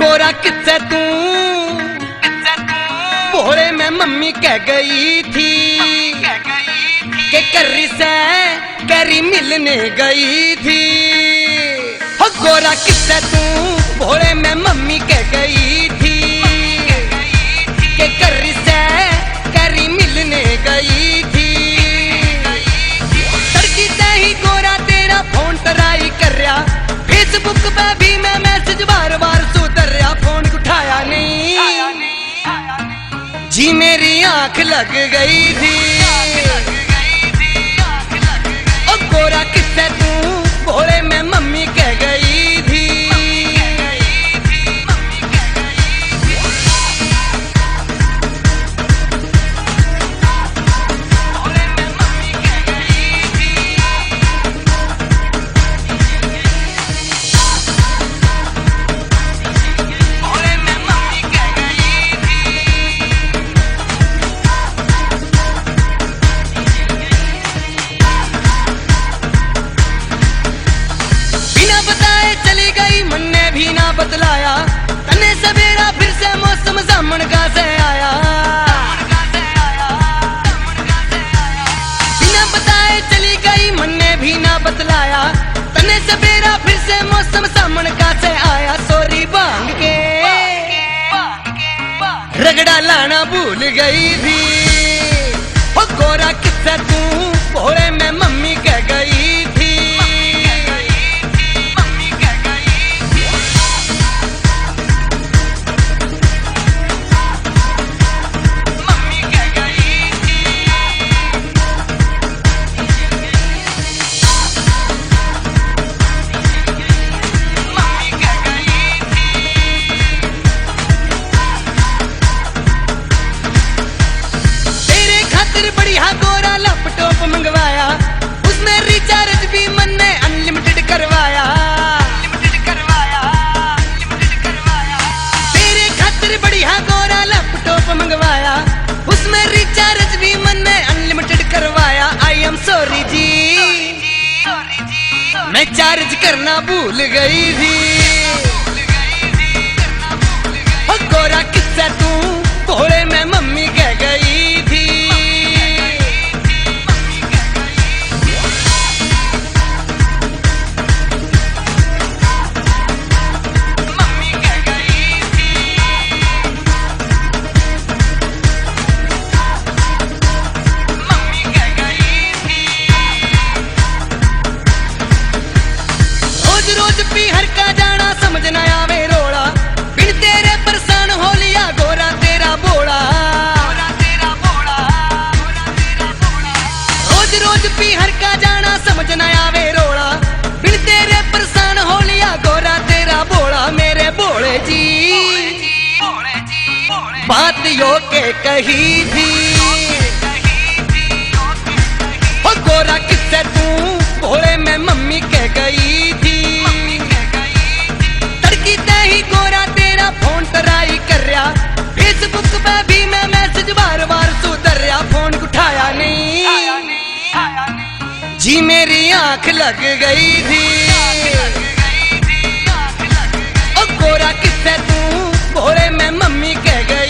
गोरा किस्से तू भोले में मम्मी कह गई थी कि कर्री से कैरी मिलने गई थी। हो गोरा किस्से तू भोले में मम्मी कह गई थी कि कर्री से कैरी मिलने गई थी। तड़की से ही गोरा तेरा फोन ट्राई कर रहा, फेसबुक पे भी मैं मैसेज बार बार सुधर रहा, फोन उठाया नहीं जी मेरी आंख लग गई थी। ओ गोरा किस्से तू भोले में मम्मी कह गई थी। बतलाया तने सवेरा फिर से मौसम सामन का से आया, बिना बताए चली गई मन ने भी ना बतलाया, तने सवेरा फिर से मौसम सामन का से आया। सोरी भांग के रगड़ा लाना भूल गई थी। ओ गोरा किस्सा तू भोले में मम्मी कह गई थी। बढ़िया गोरा लैपटॉप मंगवाया, उसमें रिचार्ज भी मन ने अनलिमिटेड करवाया। तेरे खातिर बढ़िया गोरा लैपटॉप मंगवाया, उसमें रिचार्ज भी मन ने अनलिमिटेड करवाया। आई एम सॉरी जी मैं चार्ज करना भूल गई थी। ओ गोरा किस्सा तू भोले में मम्मी कह गई थी। रोज पीहर का जाना समझ न आवे रोड़ा, बिन तेरे परेशान हो लिया गोरा तेरा बोला। रोज रोज पीहर का जाना समझ न आवे रोड़ा, बिन तेरे परेशान हो लिया गोरा तेरा बोला। मेरे बोले जी बात यो के कही थी। ओ गोरा किस्से तू भोले में मम्मी कह गई थी। ही गोरा तेरा फोन ट्राई कर रहा, फेसबुक पे भी मैं मैसेज बार बार सुधर रहा, फोन उठाया नहीं जी मेरी आंख लग गई थी। ओ गोरा किस्से तू भोले में मम्मी कह गई।